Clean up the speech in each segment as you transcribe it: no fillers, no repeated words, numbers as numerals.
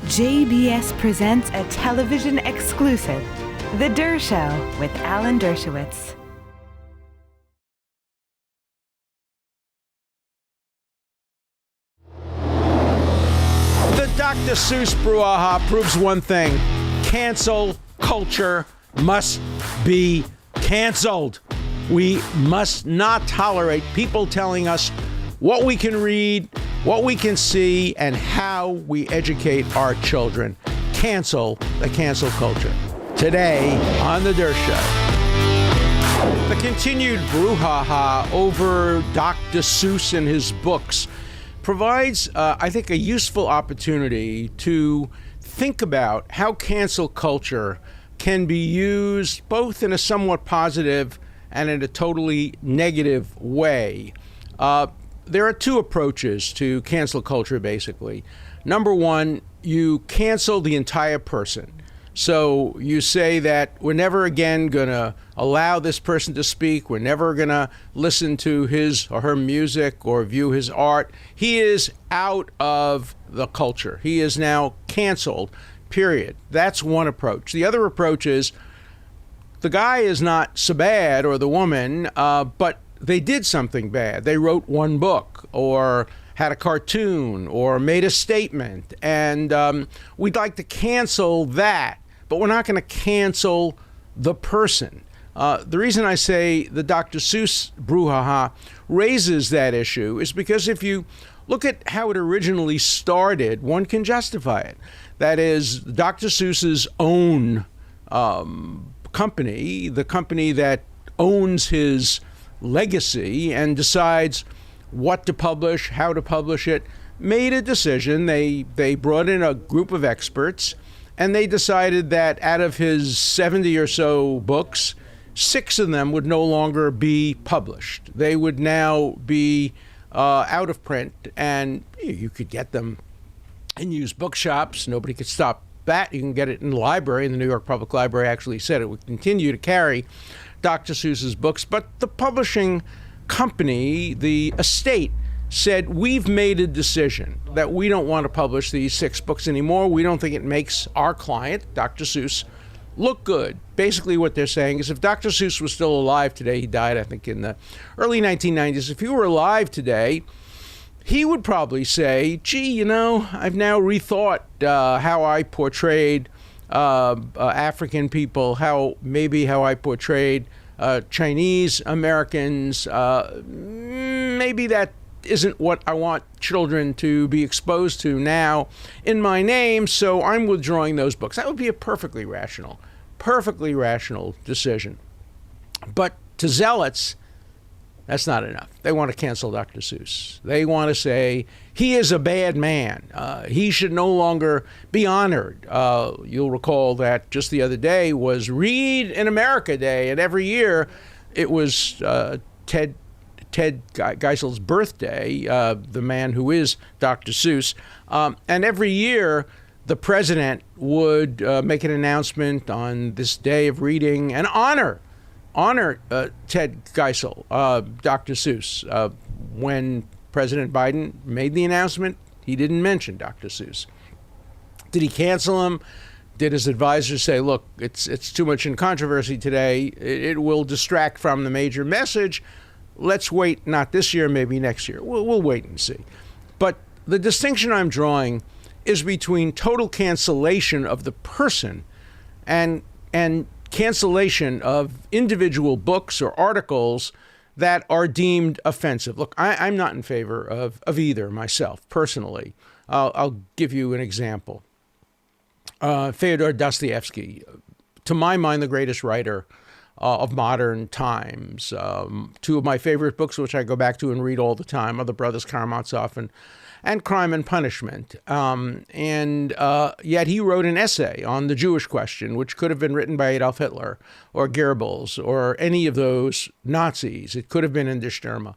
JBS presents a television exclusive, The Dershow with Alan Dershowitz. The Dr. Seuss brouhaha proves one thing. Cancel culture must be canceled. We must not tolerate people telling us what we can read, what we can see, and how we educate our children. Cancel the cancel culture. Today on The Dershow. The continued brouhaha over Dr. Seuss and his books provides, I think, a useful opportunity to think about how cancel culture can be used both in a somewhat positive and in a totally negative way. There are two approaches to cancel culture, basically. Number one, you cancel the entire person. So you say that we're never again going to allow this person to speak. We're never going to listen to his or her music or view his art. He is out of the culture. He is now canceled, period. That's one approach. The other approach is the guy is not so bad, or the woman, but they did something bad. They wrote one book or had a cartoon or made a statement, and we'd like to cancel that, but we're not going to cancel the person. The reason I say the Dr. Seuss brouhaha raises that issue is because if you look at how it originally started, one can justify it. That is, Dr. Seuss's own company, the company that owns his legacy and decides what to publish, how to publish it, made a decision. They brought in a group of experts, and they decided that out of his 70 or so books, 6 of them would no longer be published. They would now be out of print, and you could get them in used bookshops. Nobody could stop that. You can get it in the library, and the New York Public Library actually said it would continue to carry Dr. Seuss's books, but the publishing company, the estate, said, we've made a decision that we don't want to publish these 6 books anymore. We don't think it makes our client, Dr. Seuss, look good. Basically what they're saying is if Dr. Seuss was still alive today, he died, I think, in the early 1990s. If he were alive today, he would probably say, gee, I've now rethought how I portrayed African people, how I portrayed Chinese Americans. Maybe that isn't what I want children to be exposed to now in my name, so I'm withdrawing those books. That would be a perfectly rational decision. But to zealots, that's not enough. They want to cancel Dr. Seuss. They want to say he is a bad man. He should no longer be honored. You'll recall that just the other day was Read in America Day, and every year it was Ted Geisel's birthday, the man who is Dr. Seuss. And every year the president would make an announcement on this day of reading and honor Ted Geisel, Dr. Seuss. When President Biden made the announcement, he didn't mention Dr. Seuss. Did he cancel him? Did his advisors say, look, it's too much in controversy today. It will distract from the major message. Let's wait, not this year, maybe next year. We'll wait and see. But the distinction I'm drawing is between total cancellation of the person and cancellation of individual books or articles that are deemed offensive. Look, I'm not in favor of either myself, personally. I'll give you an example. Fyodor Dostoevsky, to my mind, the greatest writer of modern times. 2 of my favorite books, which I go back to and read all the time, are The Brothers Karamazov and Crime and Punishment. Yet he wrote an essay on the Jewish question, which could have been written by Adolf Hitler or Goebbels or any of those Nazis. It could have been in Der Stürmer.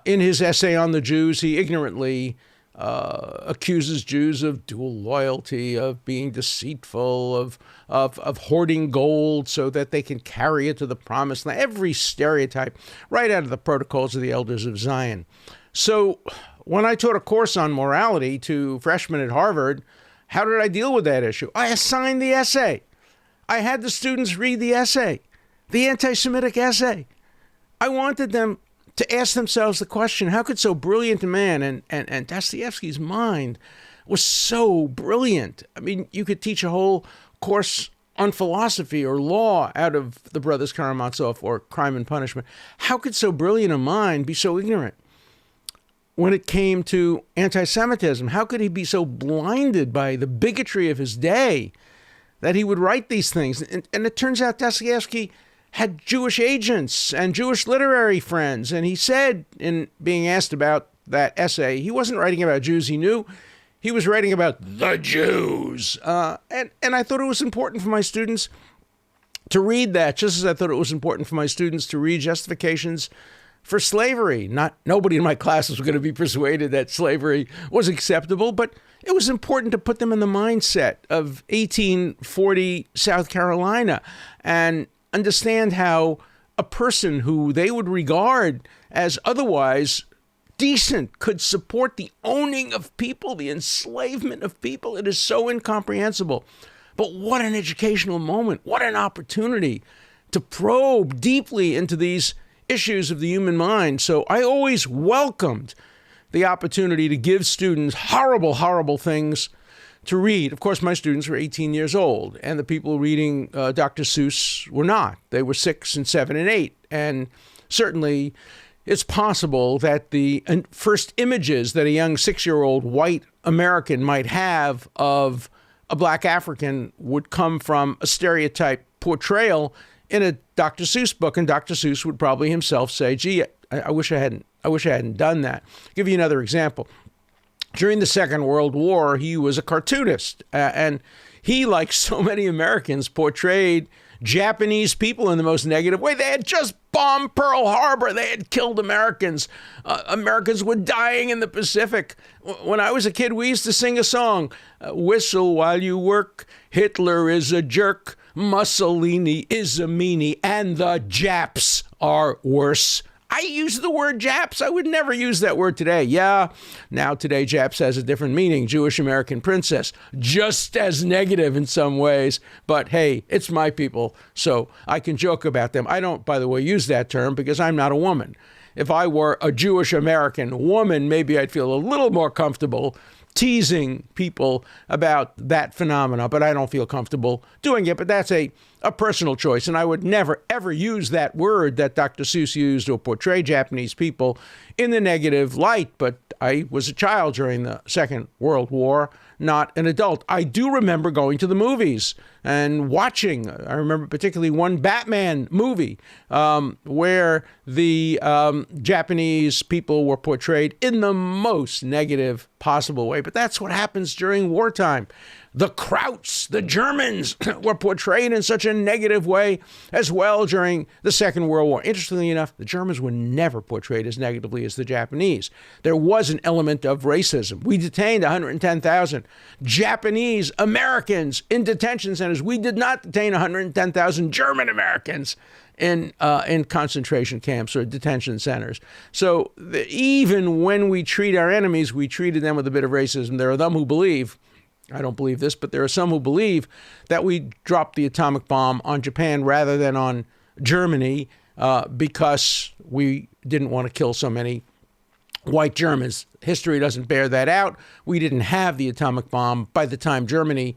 In his essay on the Jews, he ignorantly accuses Jews of dual loyalty, of being deceitful, of hoarding gold so that they can carry it to the promised land. Every stereotype right out of the Protocols of the Elders of Zion. So when I taught a course on morality to freshmen at Harvard, How did I deal with that issue? I assigned the essay. I had the students read the essay, the anti-Semitic essay. I wanted them to ask themselves the question, how could so brilliant a man, and Dostoevsky's mind was so brilliant. I mean, you could teach a whole course on philosophy or law out of the Brothers Karamazov or Crime and Punishment. How could so brilliant a mind be so ignorant when it came to anti-Semitism? How could he be so blinded by the bigotry of his day that he would write these things? And it turns out Dostoevsky had Jewish agents and Jewish literary friends. And he said, in being asked about that essay, he wasn't writing about Jews he knew. He was writing about the Jews. And I thought it was important for my students to read that, just as I thought it was important for my students to read justifications for slavery. Nobody in my classes was going to be persuaded that slavery was acceptable, but it was important to put them in the mindset of 1840 South Carolina and understand how a person who they would regard as otherwise decent could support the owning of people, the enslavement of people. It is so incomprehensible. But what an educational moment. What an opportunity to probe deeply into these issues of the human mind. So I always welcomed the opportunity to give students horrible, horrible things to read. Of course, my students were 18 years old, and the people reading Dr. Seuss were not. They were 6 and 7 and 8. And certainly it's possible that the first images that a young 6-year-old white American might have of a black African would come from a stereotype portrayal in a Dr. Seuss book, and Dr. Seuss would probably himself say, "Gee, I wish I hadn't done that." I'll give you another example. During the Second World War, he was a cartoonist, and he, like so many Americans, portrayed Japanese people in the most negative way. They had just bombed Pearl Harbor. They had killed Americans. Americans were dying in the Pacific. When I was a kid, we used to sing a song, "Whistle while you work, Hitler is a jerk, Mussolini is a meanie, and the Japs are worse." I use the word Japs. I would never use that word today. Yeah, now today Japs has a different meaning. Jewish American princess, just as negative in some ways. But hey, it's my people, so I can joke about them. I don't, by the way, use that term because I'm not a woman. If I were a Jewish American woman, maybe I'd feel a little more comfortable teasing people about that phenomena, but I don't feel comfortable doing it. But that's a personal choice, and I would never, ever use that word that Dr. Seuss used or portray Japanese people in the negative light. But I was a child during the Second World War, not an adult. I do remember going to the movies and watching. I remember particularly one Batman movie where the Japanese people were portrayed in the most negative possible way. But that's what happens during wartime. The Krauts, the Germans, were portrayed in such a negative way as well during the Second World War. Interestingly enough, the Germans were never portrayed as negatively as the Japanese. There was an element of racism. We detained 110,000 Japanese Americans in detention centers. We did not detain 110,000 German Americans in concentration camps or detention centers. So even when we treat our enemies, we treated them with a bit of racism. There are them who believe, I don't believe this, but there are some who believe that we dropped the atomic bomb on Japan rather than on Germany because we didn't want to kill so many white Germans. History doesn't bear that out. We didn't have the atomic bomb by the time Germany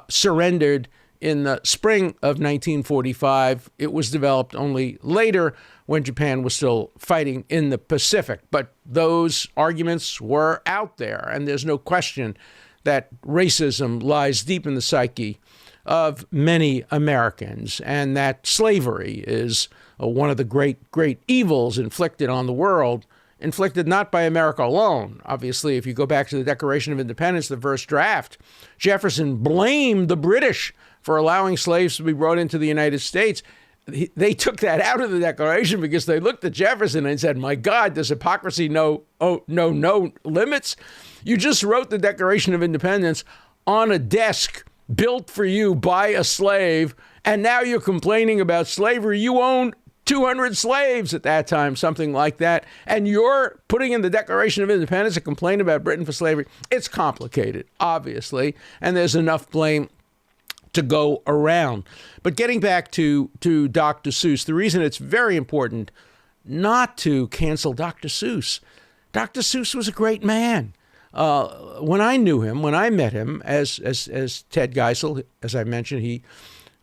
surrendered in the spring of 1945. It was developed only later when Japan was still fighting in the Pacific. But those arguments were out there, and there's no question that racism lies deep in the psyche of many Americans, and that slavery is one of the great, great evils inflicted on the world, inflicted not by America alone. Obviously, if you go back to the Declaration of Independence, the first draft, Jefferson blamed the British for allowing slaves to be brought into the United States. They took that out of the Declaration because they looked at Jefferson and said, "My God, does hypocrisy know no limits? You just wrote the Declaration of Independence on a desk built for you by a slave, and now you're complaining about slavery. You owned 200 slaves at that time, something like that. And you're putting in the Declaration of Independence a complaint about Britain for slavery. It's complicated, obviously, and there's enough blame to go around. But getting back to Dr. Seuss, the reason it's very important not to cancel Dr. Seuss. Dr. Seuss was a great man. When I knew him, when I met him as Ted Geisel, as I mentioned, he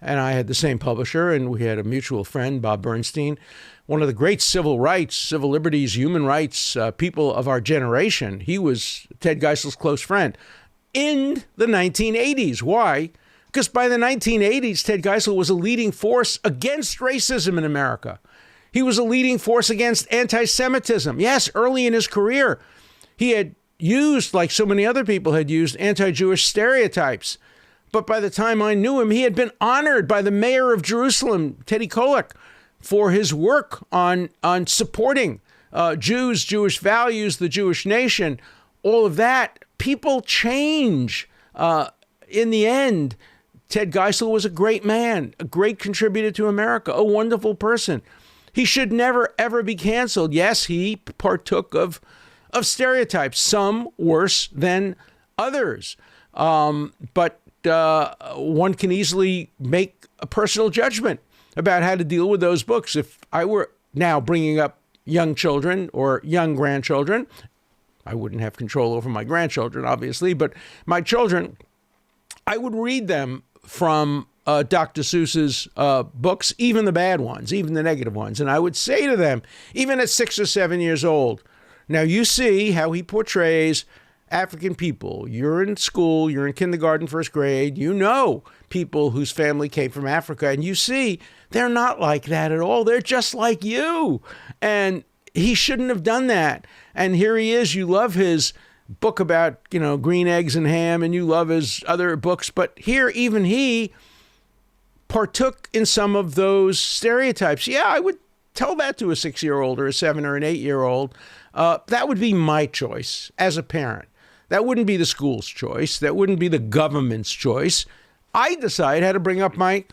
and I had the same publisher, and we had a mutual friend, Bob Bernstein, one of the great civil rights, civil liberties, human rights people of our generation. He was Ted Geisel's close friend in the 1980s. Why? Because by the 1980s, Ted Geisel was a leading force against racism in America. He was a leading force against anti-Semitism. Yes, early in his career, he had used, like so many other people had used, anti-Jewish stereotypes. But by the time I knew him, he had been honored by the mayor of Jerusalem, Teddy Kollek, for his work on supporting Jews, Jewish values, the Jewish nation, all of that. People change. In the end, Ted Geisel was a great man, a great contributor to America, a wonderful person. He should never, ever be canceled. Yes, he partook of stereotypes, some worse than others. But one can easily make a personal judgment about how to deal with those books. If I were now bringing up young children or young grandchildren, I wouldn't have control over my grandchildren, obviously, but my children, I would read them from Dr. Seuss's books, even the bad ones, even the negative ones. And I would say to them, even at 6 or 7 years old, now you see how he portrays African people. You're in school, you're in kindergarten, first grade, you know people whose family came from Africa, and you see they're not like that at all. They're just like you. And he shouldn't have done that. And here he is. You love his book about, green eggs and ham, and you love his other books. But here, even he partook in some of those stereotypes. Yeah, I would tell that to a 6-year-old or a 7 or an 8-year-old. That would be my choice as a parent. That wouldn't be the school's choice. That wouldn't be the government's choice. I decide how to bring up my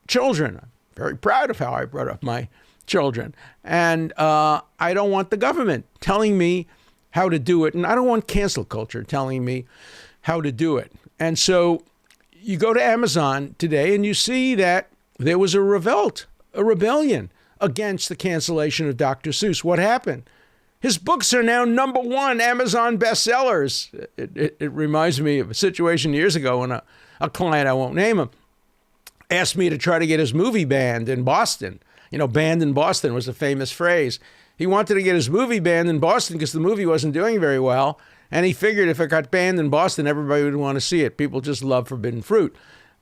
children. I'm very proud of how I brought up my children. And I don't want the government telling me how to do it. And I don't want cancel culture telling me how to do it. And so you go to Amazon today and you see that there was a revolt, a rebellion against the cancellation of Dr. Seuss. What happened? His books are now #1 Amazon bestsellers. It reminds me of a situation years ago when a client, I won't name him, asked me to try to get his movie banned in Boston. Banned in Boston was a famous phrase. He wanted to get his movie banned in Boston because the movie wasn't doing very well. And he figured if it got banned in Boston, everybody would want to see it. People just love forbidden fruit.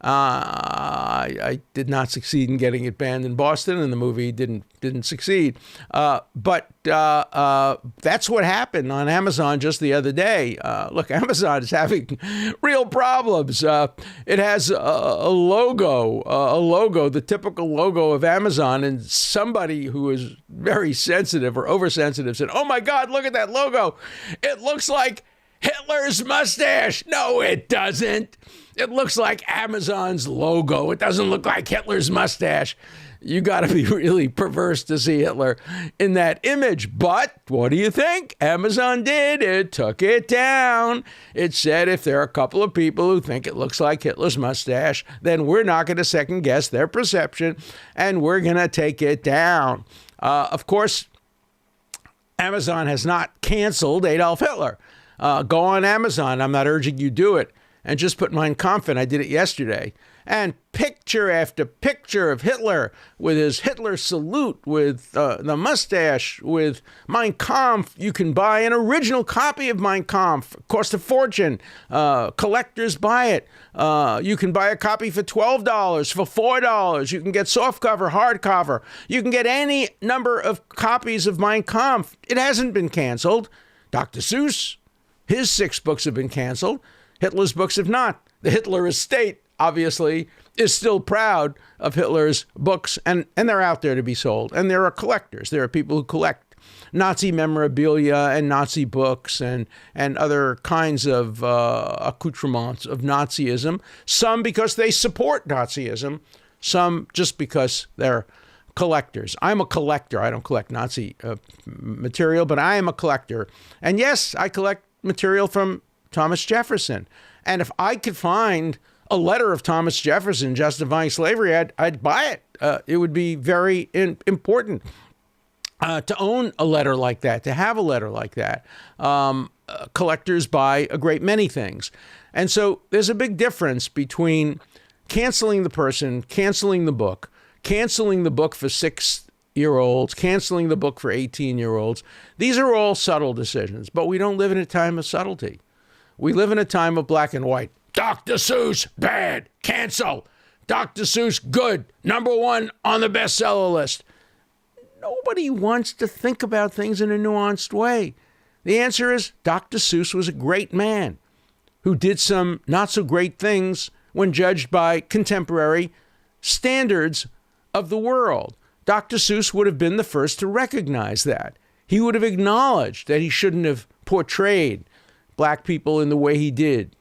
I did not succeed in getting it banned in Boston, and the movie didn't succeed. But that's what happened on Amazon just the other day. Look, Amazon is having real problems. It has a logo, the typical logo of Amazon, and somebody who is very sensitive or oversensitive said, "Oh my God, look at that logo. It looks like Hitler's mustache." No, it doesn't. It looks like Amazon's logo. It doesn't look like Hitler's mustache. You got to be really perverse to see Hitler in that image. But what do you think? Amazon did. It took it down. It said if there are a couple of people who think it looks like Hitler's mustache, then we're not going to second guess their perception, and we're going to take it down. Of course, Amazon has not canceled Adolf Hitler. Go on Amazon. I'm not urging you do it. And just put Mein Kampf in. I did it yesterday. And picture after picture of Hitler with his Hitler salute, with the mustache, with Mein Kampf. You can buy an original copy of Mein Kampf. It costs a fortune. Collectors buy it. You can buy a copy for $12, for $4. You can get softcover, hardcover. You can get any number of copies of Mein Kampf. It hasn't been canceled. Dr. Seuss, his 6 books have been canceled. Hitler's books have not. The Hitler estate, obviously, is still proud of Hitler's books, and they're out there to be sold. And there are collectors. There are people who collect Nazi memorabilia and Nazi books and other kinds of accoutrements of Nazism, some because they support Nazism, some just because they're collectors. I'm a collector. I don't collect Nazi material, but I am a collector. And yes, I collect material from Thomas Jefferson. And if I could find a letter of Thomas Jefferson justifying slavery, I'd buy it. It would be very important to own a letter like that, to have a letter like that. Collectors buy a great many things. And so there's a big difference between canceling the person, canceling the book for 6-year-olds, canceling the book for 18-year-olds. These are all subtle decisions, but we don't live in a time of subtlety. We live in a time of black and white. Dr. Seuss, bad, cancel. Dr. Seuss, good, #1 on the bestseller list. Nobody wants to think about things in a nuanced way. The answer is Dr. Seuss was a great man who did some not so great things when judged by contemporary standards of the world. Dr. Seuss would have been the first to recognize that. He would have acknowledged that he shouldn't have portrayed black people in the way he did,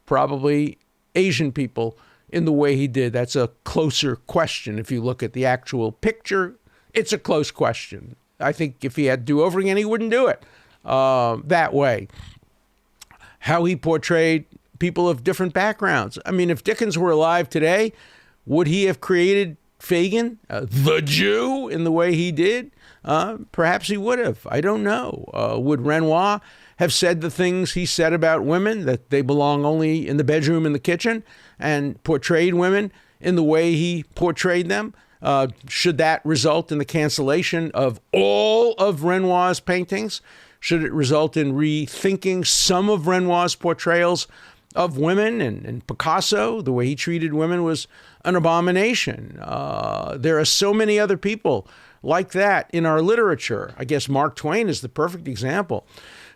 probably Asian people in the way he did. That's a closer question. If you look at the actual picture, it's a close question. I think if he had to do over again, he wouldn't do it that way. How he portrayed people of different backgrounds. I mean, if Dickens were alive today, would he have created Fagin, the Jew, in the way he did? Perhaps he would have. I don't know. Would Renoir have said the things he said about women, that they belong only in the bedroom and the kitchen, and portrayed women in the way he portrayed them? Should that result in the cancellation of all of Renoir's paintings? Should it result in rethinking some of Renoir's portrayals of women? And Picasso, the way he treated women was an abomination. There are so many other people like that in our literature. I guess Mark Twain is the perfect example.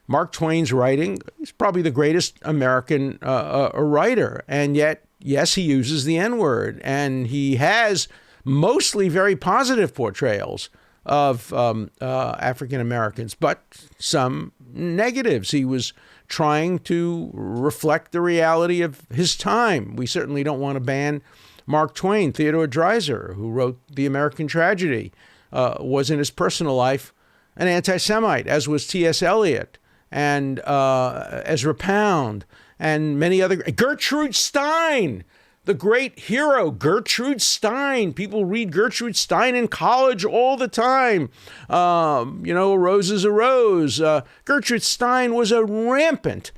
Mark Twain's writing is probably the greatest American writer. And yet, yes, he uses the N-word. And he has mostly very positive portrayals of African Americans, but some negatives. He was trying to reflect the reality of his time. We certainly don't want to ban Mark Twain. Theodore Dreiser, who wrote The American Tragedy, was in his personal life an anti-Semite, as was T.S. Eliot and Ezra Pound and many other. Gertrude Stein, the great hero, Gertrude Stein. People read Gertrude Stein in college all the time. A rose is a rose. Gertrude Stein was a rampant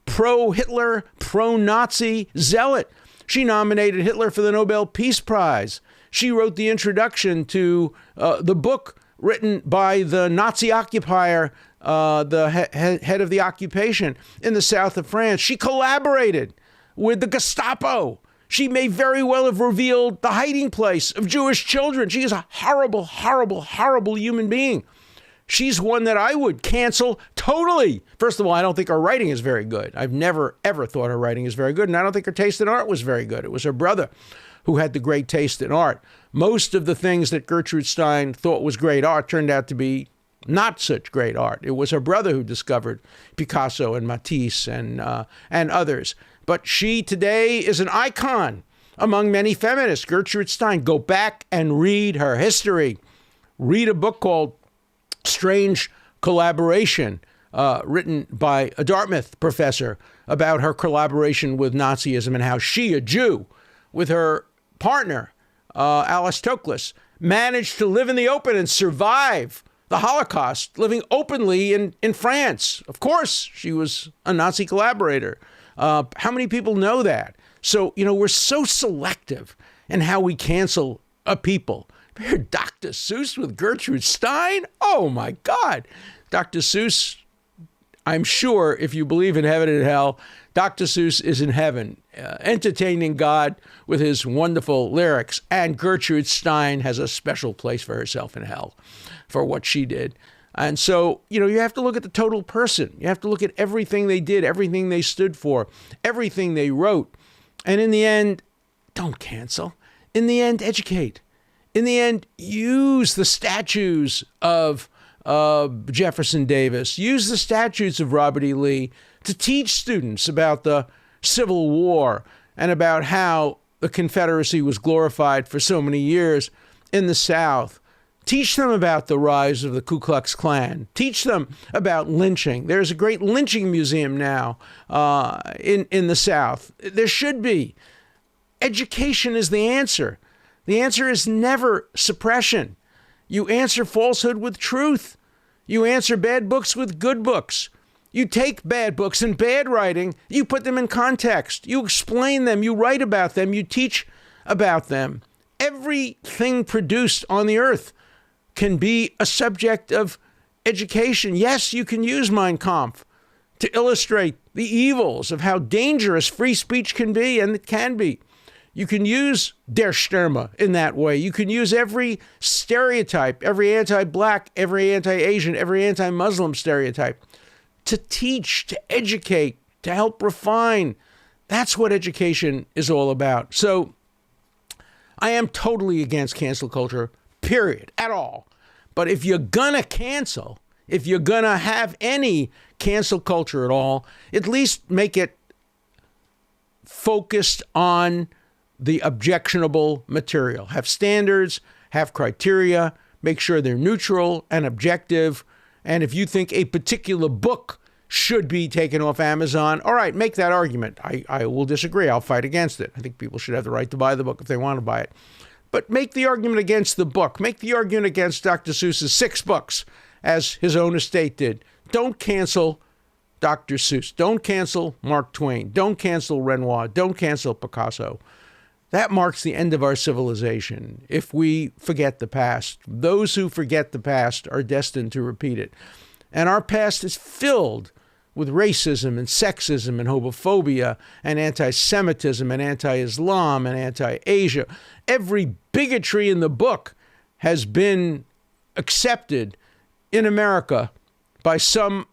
pro-Hitler, pro-Nazi zealot. She nominated Hitler for the Nobel Peace Prize. She wrote the introduction to the book written by the Nazi occupier, the head of the occupation in the south of France. She collaborated with the Gestapo. She may very well have revealed the hiding place of Jewish children. She is a horrible, horrible, horrible human being. She's one that I would cancel totally. First of all, I don't think her writing is very good. I've never, ever thought her writing is very good. And I don't think her taste in art was very good. It was her brother who had the great taste in art. Most of the things that Gertrude Stein thought was great art turned out to be not such great art. It was her brother who discovered Picasso and Matisse and others. But she today is an icon among many feminists. Gertrude Stein. Go back and read her history. Read a book called Strange Collaboration, written by a Dartmouth professor about her collaboration with Nazism and how she, a Jew, with her partner, Alice Toklas, managed to live in the open and survive the Holocaust, living openly in France. Of course, she was a Nazi collaborator. How many people know that? So, we're so selective in how we cancel a people. Dr. Seuss with Gertrude Stein? Oh, my God. Dr. Seuss, I'm sure if you believe in heaven and hell, Dr. Seuss is in heaven, entertaining God with his wonderful lyrics. And Gertrude Stein has a special place for herself in hell for what she did. And so, you have to look at the total person. You have to look at everything they did, everything they stood for, everything they wrote. And in the end, don't cancel. In the end, educate. In the end, use the statues of Jefferson Davis, use the statutes of Robert E. Lee to teach students about the Civil War and about how the Confederacy was glorified for so many years in the South. Teach them about the rise of the Ku Klux Klan. Teach them about lynching. There's a great lynching museum now in the South. There should be. Education is the answer. The answer is never suppression. You answer falsehood with truth. You answer bad books with good books. You take bad books and bad writing, you put them in context. You explain them, you write about them, you teach about them. Everything produced on the earth can be a subject of education. Yes, you can use Mein Kampf to illustrate the evils of how dangerous free speech can be, and it can be. You can use Dershow in that way. You can use every stereotype, every anti-black, every anti-Asian, every anti-Muslim stereotype to teach, to educate, to help refine. That's what education is all about. So I am totally against cancel culture, period, at all. But if you're gonna cancel, if you're gonna have any cancel culture at all, at least make it focused on the objectionable material. Have standards, have criteria, make sure they're neutral and objective. And if you think a particular book should be taken off Amazon, all right, make that argument. I will disagree. I'll fight against it. I think people should have the right to buy the book if they want to buy it. But make the argument against the book. Make the argument against Dr. Seuss's 6 books, as his own estate did. Don't cancel Dr. Seuss. Don't cancel Mark Twain. Don't cancel Renoir. Don't cancel Picasso. That marks the end of our civilization if we forget the past. Those who forget the past are destined to repeat it. And our past is filled with racism and sexism and homophobia and anti-Semitism and anti-Islam and anti-Asia. Every bigotry in the book has been accepted in America by some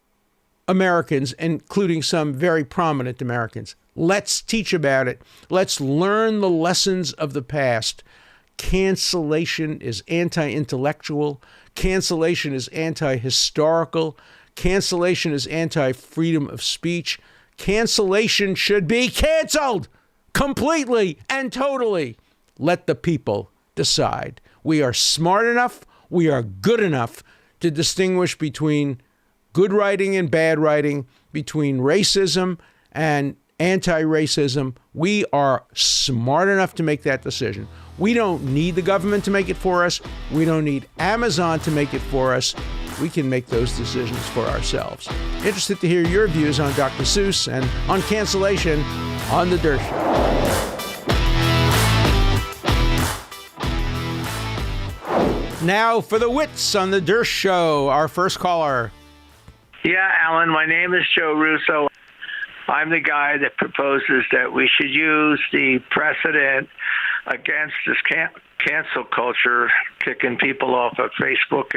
Americans, including some very prominent Americans. Let's teach about it. Let's learn the lessons of the past. Cancellation is anti-intellectual. Cancellation is anti-historical. Cancellation is anti-freedom of speech. Cancellation should be canceled completely and totally. Let the people decide. We are smart enough, we are good enough to distinguish between good writing and bad writing, between racism and anti-racism. We are smart enough to make that decision. We don't need the government to make it for us. We don't need Amazon to make it for us. We can make those decisions for ourselves. Interested to hear your views on Dr. Seuss and on cancellation on The Dershow. Now for the wits on The Dershow, our first caller. Yeah, Alan, my name is Joe Russo. I'm the guy that proposes that we should use the precedent against this cancel culture, kicking people off of Facebook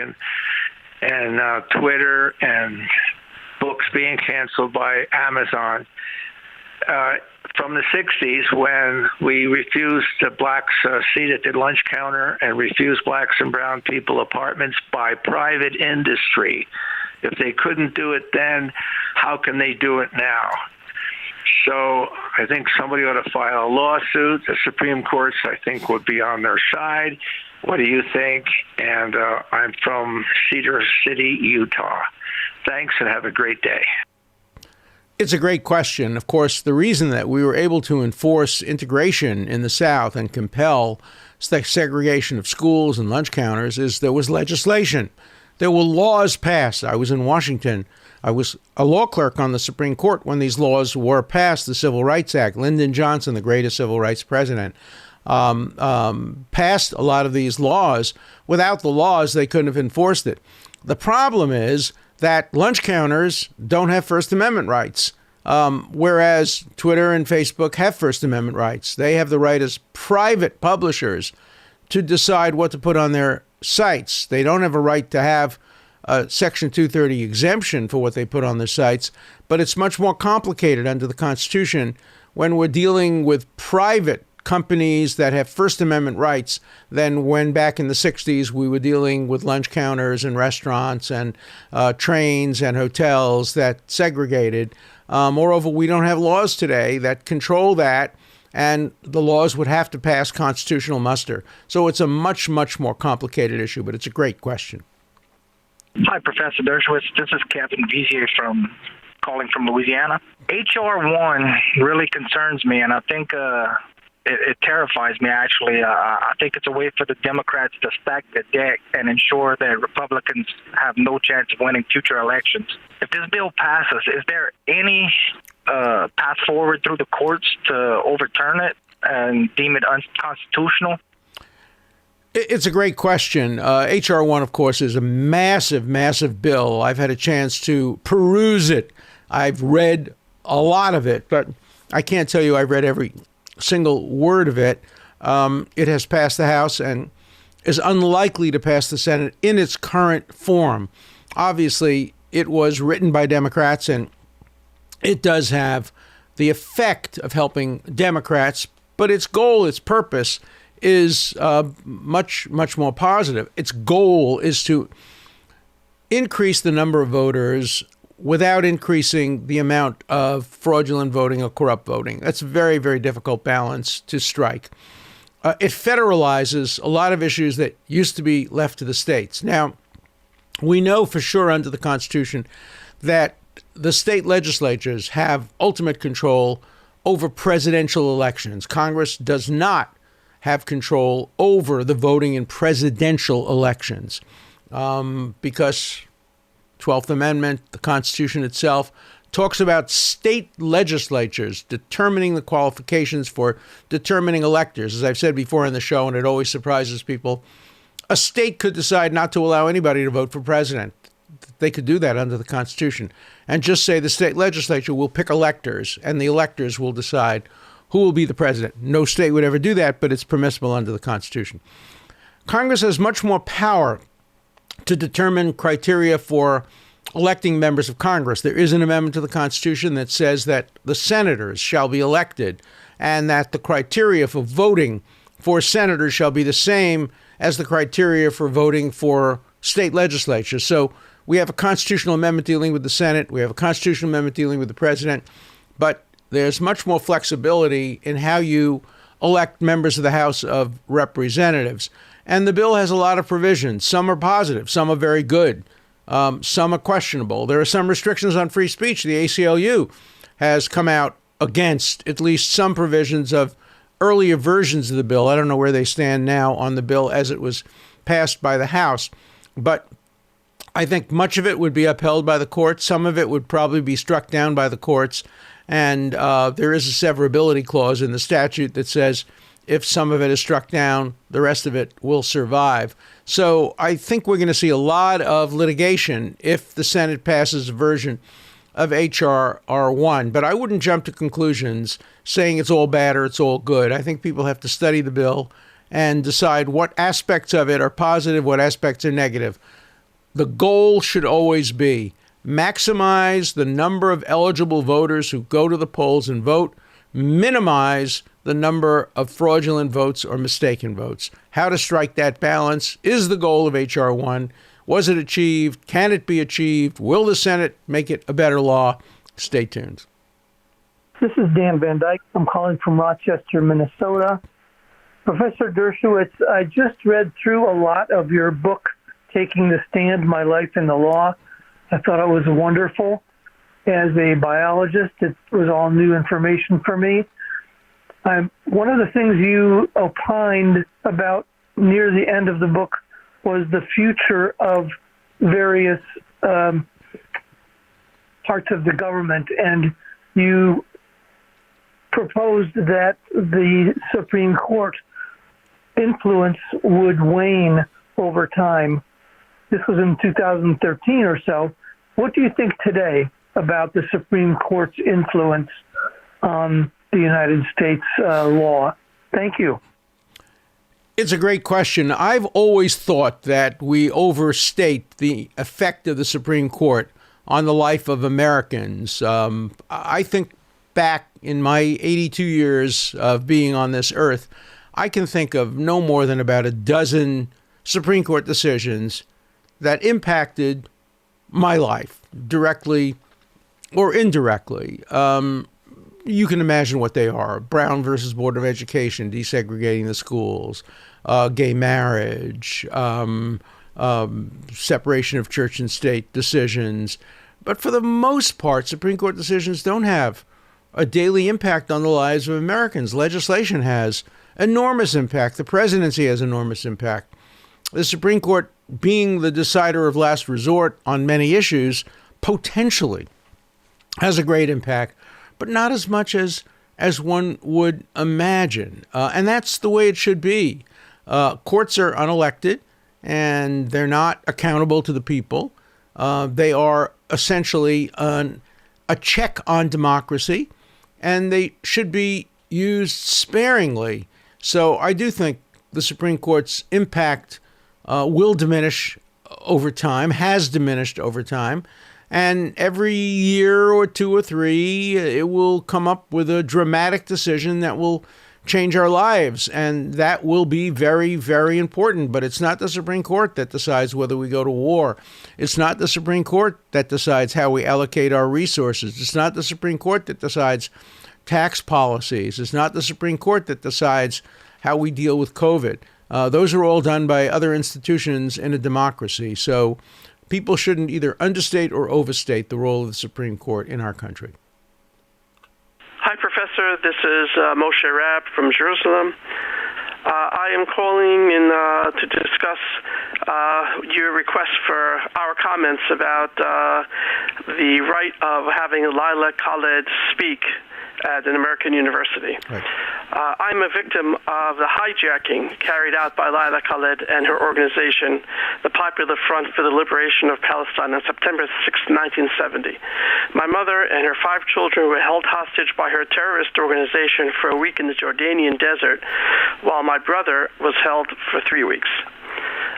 and Twitter and books being canceled by Amazon. From the 60s, when we refused the blacks a seat at the lunch counter and refused blacks and brown people apartments by private industry. If they couldn't do it then, how can they do it now? So I think somebody ought to file a lawsuit. The Supreme Court, I think, would be on their side. What do you think? And I'm from Cedar City, Utah. Thanks, and have a great day. It's a great question. Of course, the reason that we were able to enforce integration in the South and compel segregation of schools and lunch counters is there was legislation. There were laws passed. I was in Washington. I was a law clerk on the Supreme Court when these laws were passed, the Civil Rights Act. Lyndon Johnson, the greatest civil rights president, passed a lot of these laws. Without the laws, they couldn't have enforced it. The problem is that lunch counters don't have First Amendment rights, whereas Twitter and Facebook have First Amendment rights. They have the right as private publishers to decide what to put on their sites. They don't have a right to have a Section 230 exemption for what they put on their sites, but it's much more complicated under the Constitution when we're dealing with private companies that have First Amendment rights than when back in the 60s we were dealing with lunch counters and restaurants and trains and hotels that segregated. Moreover, we don't have laws today that control that. and the laws would have to pass constitutional muster. So it's a much, much more complicated issue, but it's a great question. Hi, Professor Dershowitz. This is Captain Vizier calling from Louisiana. H.R. 1 really concerns me, and I think it terrifies me, actually. I think it's a way for the Democrats to stack the deck and ensure that Republicans have no chance of winning future elections. If this bill passes, is there any path forward through the courts to overturn it and deem it unconstitutional? It's a great question. H.R. 1, of course, is a massive, massive bill. I've had a chance to peruse it. I've read a lot of it, but I can't tell you I've read every single word of it. It has passed the House and is unlikely to pass the Senate in its current form. Obviously, it was written by Democrats, and it does have the effect of helping Democrats, but its goal, its purpose is much, much more positive. Its goal is to increase the number of voters without increasing the amount of fraudulent voting or corrupt voting. That's a very, very difficult balance to strike. It federalizes a lot of issues that used to be left to the states. Now, we know for sure under the Constitution that the state legislatures have ultimate control over presidential elections. Congress does not have control over the voting in presidential elections because 12th Amendment, the Constitution itself, talks about state legislatures determining the qualifications for determining electors. As I've said before in the show, and it always surprises people, a state could decide not to allow anybody to vote for president. They could do that under the Constitution and just say the state legislature will pick electors and the electors will decide who will be the president. No state would ever do that, but it's permissible under the Constitution. Congress has much more power to determine criteria for electing members of Congress. There is an amendment to the Constitution that says that the senators shall be elected and that the criteria for voting for senators shall be the same as the criteria for voting for state legislatures. So we have a constitutional amendment dealing with the Senate. We have a constitutional amendment dealing with the president. But there's much more flexibility in how you elect members of the House of Representatives. And the bill has a lot of provisions. Some are positive. Some are very good. Some are questionable. There are some restrictions on free speech. The ACLU has come out against at least some provisions of earlier versions of the bill. I don't know where they stand now on the bill as it was passed by the House. But I think much of it would be upheld by the courts. Some of it would probably be struck down by the courts. And there is a severability clause in the statute that says if some of it is struck down, the rest of it will survive. So I think we're going to see a lot of litigation if the Senate passes a version of H.R. 1. But I wouldn't jump to conclusions saying it's all bad or it's all good. I think people have to study the bill and decide what aspects of it are positive, what aspects are negative. The goal should always be maximize the number of eligible voters who go to the polls and vote, minimize the number of fraudulent votes or mistaken votes. How to strike that balance is the goal of H.R. 1. Was it achieved? Can it be achieved? Will the Senate make it a better law? Stay tuned. This is Dan Van Dyke. I'm calling from Rochester, Minnesota. Professor Dershowitz, I just read through a lot of your book, Taking the Stand, My Life in the Law. I thought it was wonderful. As a biologist, it was all new information for me. One of the things you opined about near the end of the book was the future of various parts of the government, and you proposed that the Supreme Court influence would wane over time. This was in 2013 or so. What do you think today about the Supreme Court's influence on the United States law? Thank you. It's a great question. I've always thought that we overstate the effect of the Supreme Court on the life of Americans. I think back in my 82 years of being on this earth, I can think of no more than about a dozen Supreme Court decisions that impacted my life directly or indirectly. you can imagine what they are. Brown versus Board of Education, desegregating the schools, gay marriage, separation of church and state decisions. But for the most part, Supreme Court decisions don't have a daily impact on the lives of Americans. Legislation has enormous impact. The presidency has enormous impact. The Supreme Court, being the decider of last resort on many issues, potentially has a great impact, but not as much as one would imagine. And that's the way it should be. Courts are unelected, and they're not accountable to the people. They are essentially a check on democracy, and they should be used sparingly. So I do think the Supreme Court's impact will diminish over time, has diminished over time. And every year or two or three, it will come up with a dramatic decision that will change our lives. And that will be very, very important. But it's not the Supreme Court that decides whether we go to war. It's not the Supreme Court that decides how we allocate our resources. It's not the Supreme Court that decides tax policies. It's not the Supreme Court that decides how we deal with COVID. Those are all done by other institutions in a democracy. So people shouldn't either understate or overstate the role of the Supreme Court in our country. Hi, Professor. This is Moshe Rab from Jerusalem. I am calling in to discuss your request for our comments about the right of having Laila Khaled speak at an American university. Right. I'm a victim of the hijacking carried out by Laila Khaled and her organization, the Popular Front for the Liberation of Palestine, on September 6, 1970. My mother and her 5 children were held hostage by her terrorist organization for a week in the Jordanian desert, while my brother was held for 3 weeks.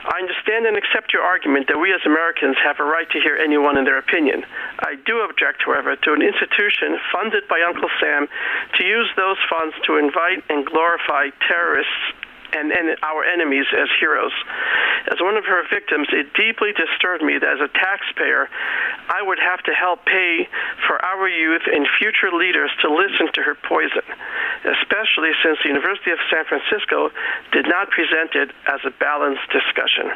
I understand and accept your argument that we as Americans have a right to hear anyone in their opinion. I do object, however, to an institution funded by Uncle Sam to use those funds to invite and glorify terrorists and our enemies as heroes. As one of her victims, it deeply disturbed me that as a taxpayer, I would have to help pay for our youth and future leaders to listen to her poison, especially since the University of San Francisco did not present it as a balanced discussion.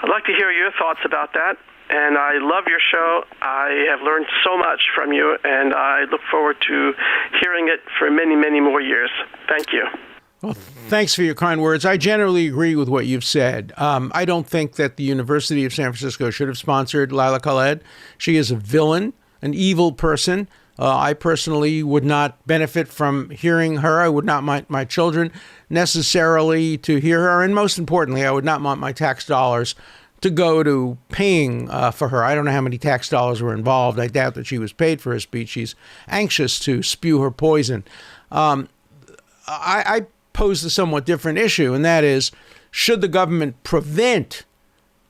I'd like to hear your thoughts about that. And I love your show. I have learned so much from you, and I look forward to hearing it for many, many more years. Thank you. Well, thanks for your kind words. I generally agree with what you've said. I don't think that the University of San Francisco should have sponsored Laila Khaled. She is a villain, an evil person. I personally would not benefit from hearing her. I would not want my children necessarily to hear her. And most importantly, I would not want my tax dollars to go to paying for her. I don't know how many tax dollars were involved. I doubt that she was paid for her speech. She's anxious to spew her poison. I posed a somewhat different issue, and that is, should the government prevent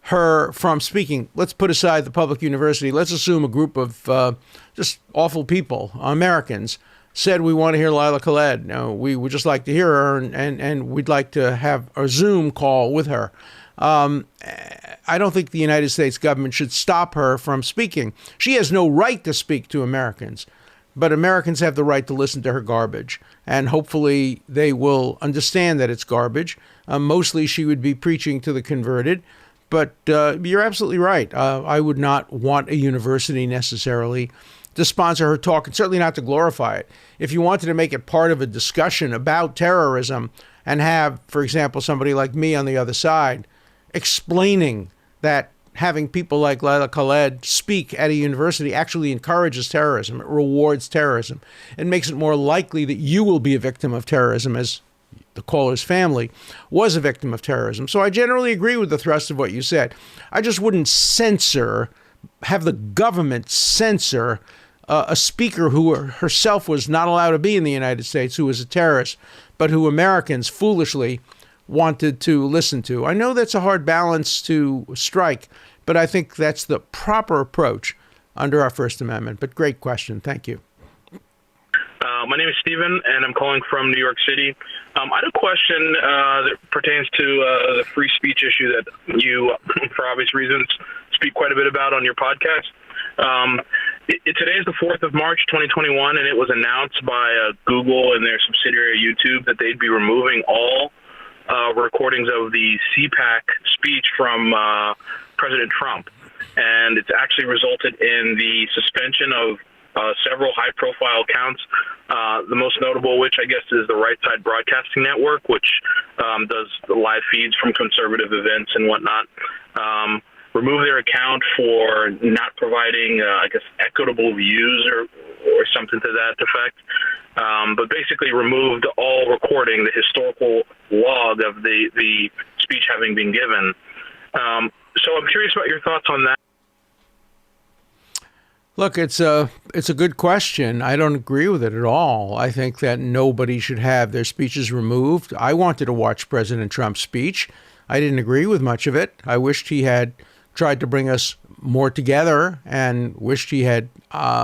her from speaking? Let's put aside the public university. Let's assume a group of just awful people, Americans, said we want to hear Laila Khaled. No, we would just like to hear her, and we'd like to have a Zoom call with her. I don't think the United States government should stop her from speaking. She has no right to speak to Americans, but Americans have the right to listen to her garbage. And hopefully they will understand that it's garbage. Mostly she would be preaching to the converted. But you're absolutely right. I would not want a university necessarily to sponsor her talk, and certainly not to glorify it. If you wanted to make it part of a discussion about terrorism and have, for example, somebody like me on the other side explaining that having people like Laila Khaled speak at a university actually encourages terrorism. It rewards terrorism. It makes it more likely that you will be a victim of terrorism, as the caller's family was a victim of terrorism. So I generally agree with the thrust of what you said. I just wouldn't have the government censor a speaker who herself was not allowed to be in the United States, who was a terrorist, but who Americans foolishly wanted to listen to. I know that's a hard balance to strike, but I think that's the proper approach under our First Amendment. But great question. Thank you. My name is Steven, and I'm calling from New York City. I had a question that pertains to the free speech issue that you, for obvious reasons, speak quite a bit about on your podcast. Today is the 4th of March, 2021, and it was announced by Google and their subsidiary YouTube that they'd be removing all recordings of the CPAC speech from President Trump. And it's actually resulted in the suspension of several high-profile accounts, the most notable of which, I guess, is the Right Side Broadcasting Network, which does the live feeds from conservative events and whatnot. Remove their account for not providing, I guess, equitable views or something to that effect. But basically removed all recording, the historical log of the speech having been given. So I'm curious about your thoughts on that. Look, it's a good question. I don't agree with it at all. I think that nobody should have their speeches removed. I wanted to watch President Trump's speech. I didn't agree with much of it. I wished he had tried to bring us more together and wished he had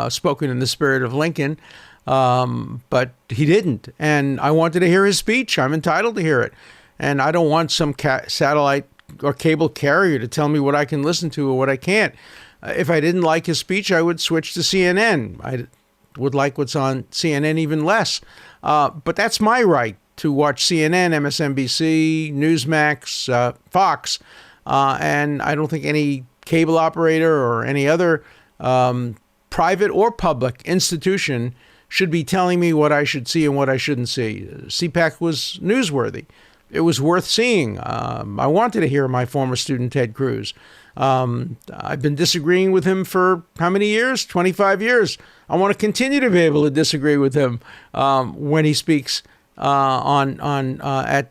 spoken in the spirit of Lincoln, but he didn't. And I wanted to hear his speech. I'm entitled to hear it. And I don't want some satellite or cable carrier to tell me what I can listen to or what I can't. If I didn't like his speech, I would switch to CNN. I would like what's on CNN even less. But that's my right to watch CNN, MSNBC, Newsmax, Fox. And I don't think any cable operator or any other private or public institution should be telling me what I should see and what I shouldn't see. CPAC was newsworthy. It was worth seeing. I wanted to hear my former student, Ted Cruz. I've been disagreeing with him for how many years? 25 years. I want to continue to be able to disagree with him when he speaks at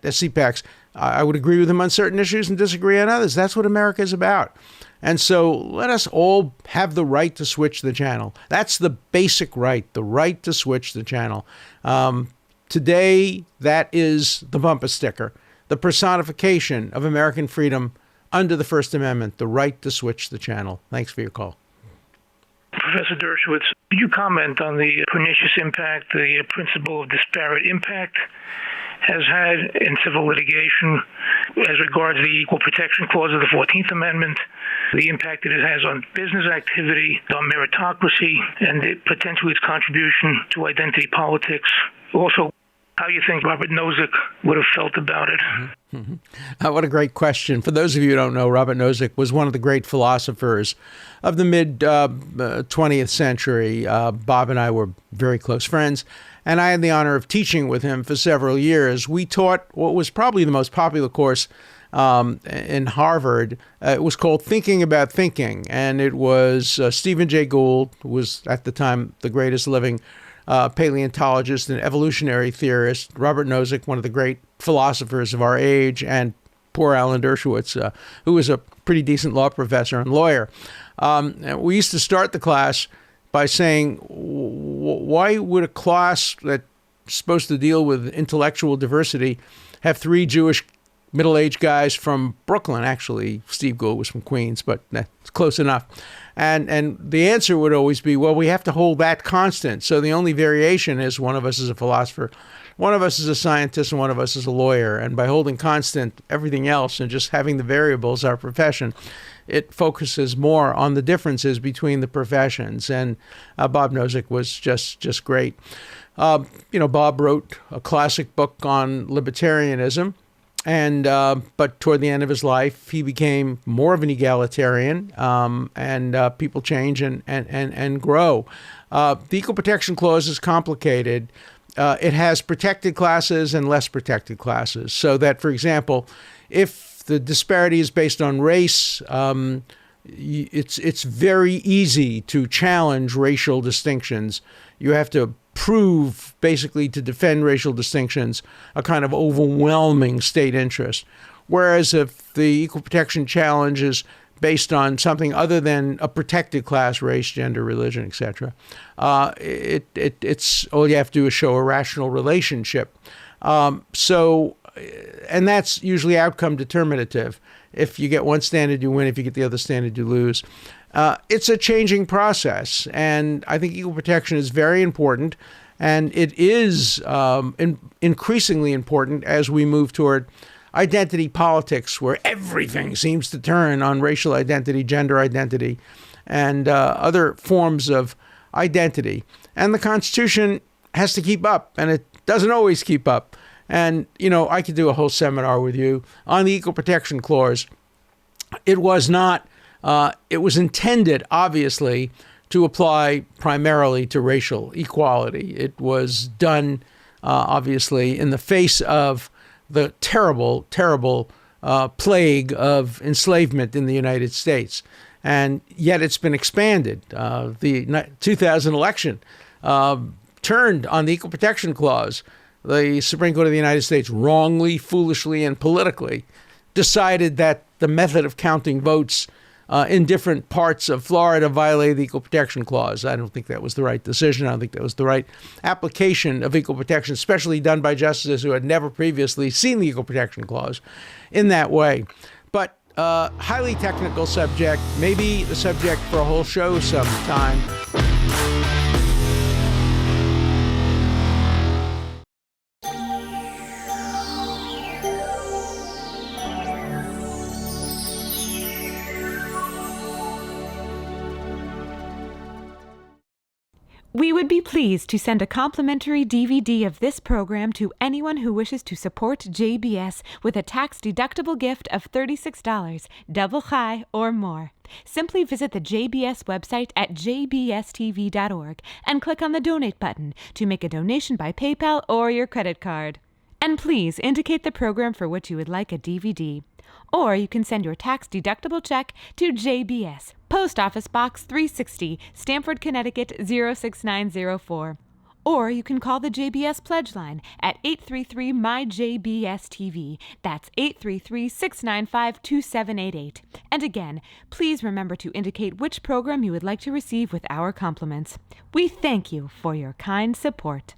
CPACs. I would agree with him on certain issues and disagree on others. That's what America is about. And so let us all have the right to switch the channel. That's the basic right, the right to switch the channel. Today, that is the bumper sticker, the personification of American freedom under the First Amendment, the right to switch the channel. Thanks for your call. Professor Dershowitz, could you comment on the pernicious impact the principle of disparate impact has had in civil litigation as regards the Equal Protection Clause of the 14th Amendment, the impact that it has on business activity, on meritocracy, and potentially its contribution to identity politics? Also, how you think Robert Nozick would have felt about it? Mm-hmm. What a great question. For those of you who don't know, Robert Nozick was one of the great philosophers of the mid-20th century. Bob and I were very close friends, and I had the honor of teaching with him for several years. We taught what was probably the most popular course in Harvard. It was called Thinking About Thinking, and it was Stephen Jay Gould, who was at the time the greatest living paleontologist and evolutionary theorist, Robert Nozick, one of the great philosophers of our age, and poor Alan Dershowitz, who was a pretty decent law professor and lawyer. We used to start the class by saying, why would a class that's supposed to deal with intellectual diversity have three Jewish middle-aged guys from Brooklyn? Actually, Steve Gould was from Queens, but that's close enough. And the answer would always be, well, we have to hold that constant. So the only variation is one of us is a philosopher, one of us is a scientist, and one of us is a lawyer. And by holding constant everything else and just having the variables, our profession, it focuses more on the differences between the professions. And Bob Nozick was just great. Bob wrote a classic book on libertarianism. And but toward the end of his life, he became more of an egalitarian, and people change and grow. The Equal Protection Clause is complicated. It has protected classes and less protected classes. So that, for example, if the disparity is based on race, it's very easy to challenge racial distinctions. You have to prove, basically, to defend racial distinctions, a kind of overwhelming state interest. Whereas if the equal protection challenge is based on something other than a protected class, race, gender, religion, etc., it's all you have to do is show a rational relationship. And that's usually outcome determinative. If you get one standard, you win. If you get the other standard, you lose. It's a changing process, and I think equal protection is very important, and it is increasingly important as we move toward identity politics, where everything seems to turn on racial identity, gender identity, and other forms of identity. And the Constitution has to keep up, and it doesn't always keep up. And, I could do a whole seminar with you on the Equal Protection Clause. It was not, it was intended, obviously, to apply primarily to racial equality. It was done, obviously, in the face of the terrible, terrible plague of enslavement in the United States. And yet it's been expanded. The 2000 election turned on the Equal Protection Clause. The Supreme Court of the United States wrongly, foolishly, and politically decided that the method of counting votes in different parts of Florida violated the Equal Protection Clause. I don't think that was the right decision. I don't think that was the right application of equal protection, especially done by justices who had never previously seen the Equal Protection Clause in that way. But highly technical subject, maybe the subject for a whole show sometime. We would be pleased to send a complimentary DVD of this program to anyone who wishes to support JBS with a tax-deductible gift of $36, double high or more. Simply visit the JBS website at jbstv.org and click on the Donate button to make a donation by PayPal or your credit card. And please indicate the program for which you would like a DVD. Or you can send your tax-deductible check to JBS, Post Office Box 360, Stamford, Connecticut 06904. Or you can call the JBS Pledge Line at 833-MY-JBS-TV. That's 833-695-2788. And again, please remember to indicate which program you would like to receive with our compliments. We thank you for your kind support.